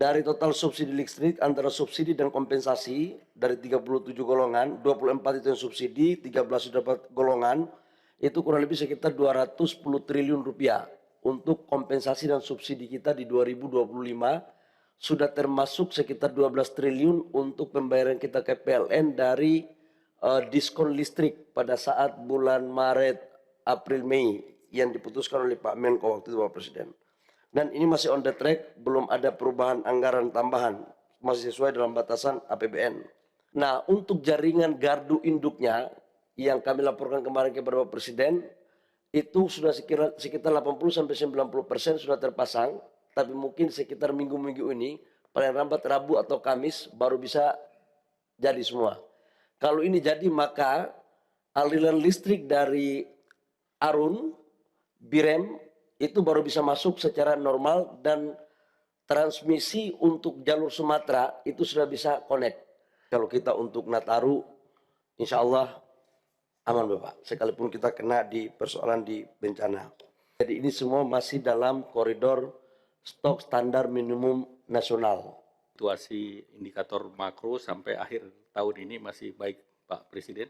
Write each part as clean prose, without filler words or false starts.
Dari total subsidi listrik antara subsidi dan kompensasi dari 37 golongan, 24 itu yang subsidi, 13 sudah dapat golongan, itu kurang lebih sekitar 210 triliun rupiah untuk kompensasi dan subsidi kita di 2025 sudah termasuk sekitar 12 triliun untuk pembayaran kita ke PLN dari diskon listrik pada saat bulan Maret, April, Mei yang diputuskan oleh Pak Menko waktu itu Pak Presiden. Dan ini masih on the track, belum ada perubahan anggaran tambahan, masih sesuai dalam batasan APBN. Nah, untuk jaringan gardu induknya yang kami laporkan kemarin kepada Bapak Presiden, itu sudah sekitar 80-90% sudah terpasang, tapi mungkin sekitar minggu-minggu ini, paling lambat Rabu atau Kamis baru bisa jadi semua. Kalau ini jadi maka aliran listrik dari Arun, Birem, itu baru bisa masuk secara normal dan transmisi untuk jalur Sumatera itu sudah bisa connect. Kalau kita untuk Nataru, insya Allah aman Bapak, sekalipun kita kena di persoalan di bencana. Jadi ini semua masih dalam koridor stok standar minimum nasional. Situasi indikator makro sampai akhir tahun ini masih baik Pak Presiden,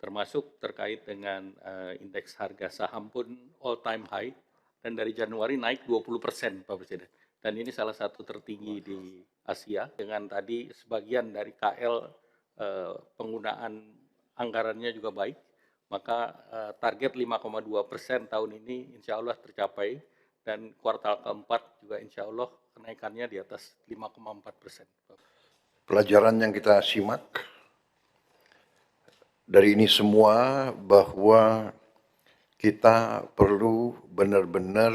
termasuk terkait dengan indeks harga saham pun all time high, dan dari Januari naik 20% Pak Presiden. Dan ini salah satu tertinggi di Asia, dengan tadi sebagian dari KL penggunaan anggarannya juga baik, maka target 5,2% tahun ini insya Allah tercapai, dan kuartal keempat juga insya Allah kenaikannya di atas 5,4%. Pelajaran yang kita simak dari ini semua bahwa kita perlu benar-benar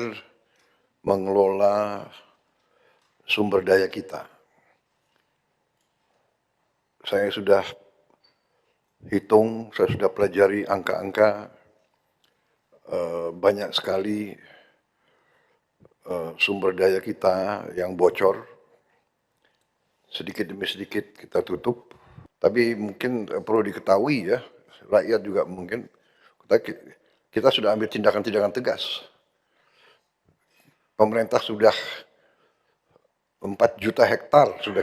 mengelola sumber daya kita. Saya sudah hitung, saya sudah pelajari angka-angka, banyak sekali sumber daya kita yang bocor, sedikit demi sedikit kita tutup. Tapi mungkin perlu diketahui ya, rakyat juga mungkin, kita sudah ambil tindakan-tindakan tegas. Pemerintah sudah 4 juta hektar sudah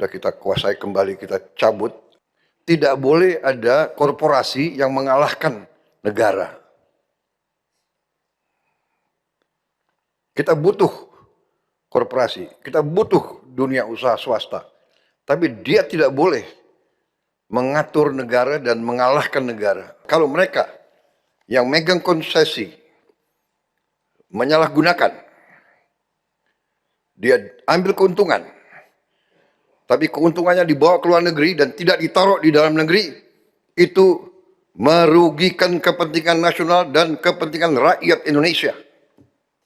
kita kuasai kembali, kita cabut. Tidak boleh ada korporasi yang mengalahkan negara. Kita butuh korporasi, kita butuh dunia usaha swasta. Tapi dia tidak boleh mengatur negara dan mengalahkan negara. Kalau mereka yang megang konsesi menyalahgunakan, dia ambil keuntungan, tapi keuntungannya dibawa ke luar negeri dan tidak ditaruh di dalam negeri, itu merugikan kepentingan nasional dan kepentingan rakyat Indonesia.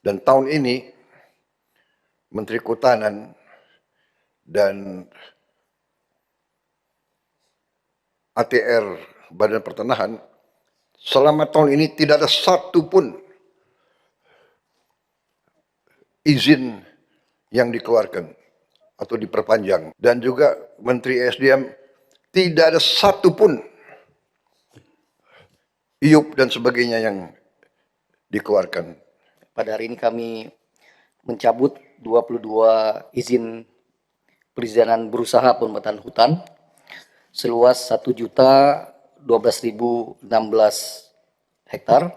Dan tahun ini Menteri Kehutanan dan ATR Badan Pertanahan selama tahun ini tidak ada satu pun izin yang dikeluarkan atau diperpanjang, dan juga Menteri SDM tidak ada satu pun IUP dan sebagainya yang dikeluarkan. Pada hari ini kami mencabut 22 izin perizinan berusaha pembuatan hutan seluas 1.012.016 hektar.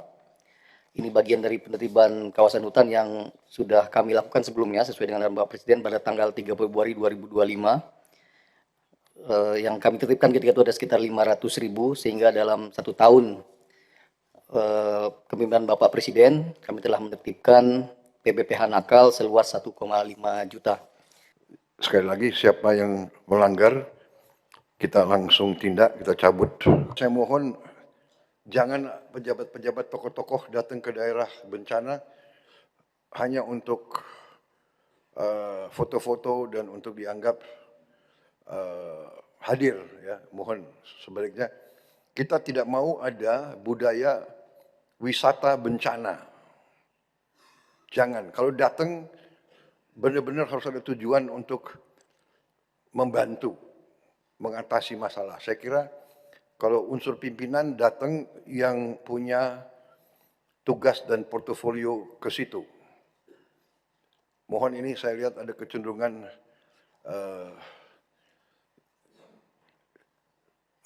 Ini bagian dari penertiban kawasan hutan yang sudah kami lakukan sebelumnya sesuai dengan arahan Bapak Presiden pada tanggal 3 Februari 2025. Yang kami tertibkan ketika itu ada sekitar 500.000, sehingga dalam 1 tahun kepemimpinan Bapak Presiden kami telah menertibkan PPPH nakal seluas 1,5 juta. Sekali lagi, siapa yang melanggar kita langsung tindak, kita cabut. Saya mohon jangan pejabat-pejabat tokoh-tokoh datang ke daerah bencana hanya untuk foto-foto dan untuk dianggap hadir, ya. Mohon sebaliknya kita tidak mau ada budaya wisata bencana. Jangan, kalau datang benar-benar harus ada tujuan untuk membantu mengatasi masalah. Saya kira kalau unsur pimpinan datang yang punya tugas dan portofolio ke situ. Mohon ini saya lihat ada kecenderungan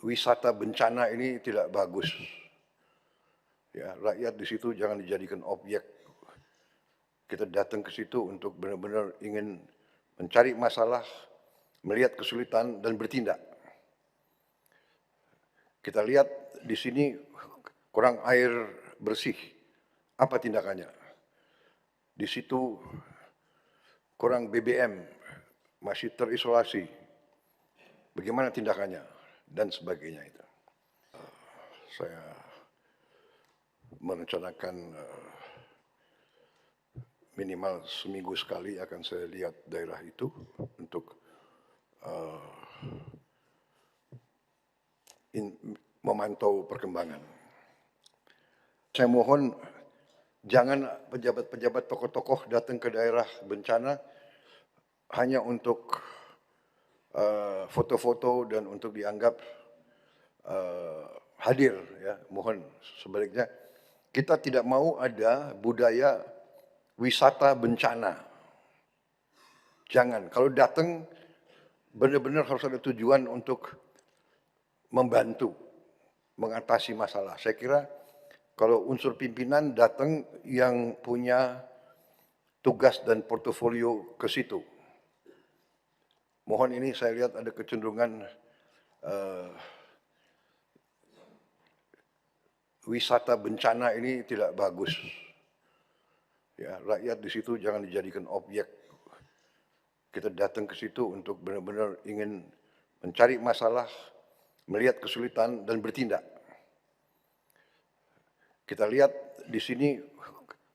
wisata bencana ini tidak bagus. Ya, rakyat di situ jangan dijadikan objek. Kita datang ke situ untuk benar-benar ingin mencari masalah, melihat kesulitan dan bertindak. Kita lihat di sini kurang air bersih. Apa tindakannya? Di situ kurang BBM, masih terisolasi. Bagaimana tindakannya? Dan sebagainya itu. Saya merencanakan minimal seminggu sekali akan saya lihat daerah itu untuk memantau perkembangan. Saya mohon jangan pejabat-pejabat tokoh-tokoh datang ke daerah bencana hanya untuk foto-foto dan untuk dianggap hadir. Ya, mohon sebaliknya kita tidak mau ada budaya wisata bencana. Jangan. Kalau datang benar-benar harus ada tujuan untuk membantu mengatasi masalah. Saya kira kalau unsur pimpinan datang yang punya tugas dan portofolio ke situ. Mohon ini saya lihat ada kecenderungan wisata bencana ini tidak bagus. Ya, rakyat di situ jangan dijadikan objek. Kita datang ke situ untuk benar-benar ingin mencari masalah, melihat kesulitan dan bertindak. Kita lihat di sini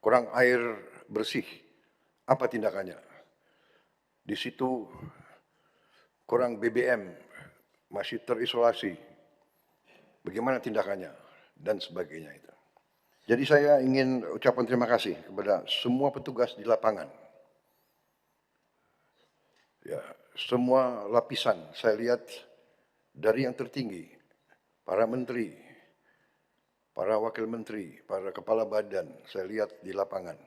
kurang air bersih. Apa tindakannya? Di situ kurang BBM, masih terisolasi. Bagaimana tindakannya? Dan sebagainya itu. Jadi saya ingin ucapkan terima kasih kepada semua petugas di lapangan. Ya, semua lapisan saya lihat dari yang tertinggi, para menteri, para wakil menteri, para kepala badan, saya lihat di lapangan.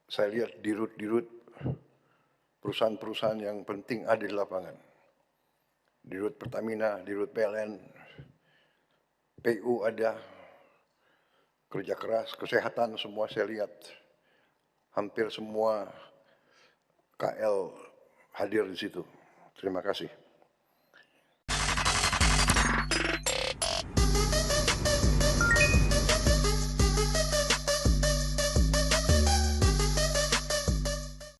Saya lihat dirut-dirut perusahaan-perusahaan yang penting ada di lapangan. Dirut Pertamina, dirut PLN, PU ada, kerja keras, kesehatan semua saya lihat. Hampir semua KL hadir di situ. Terima kasih.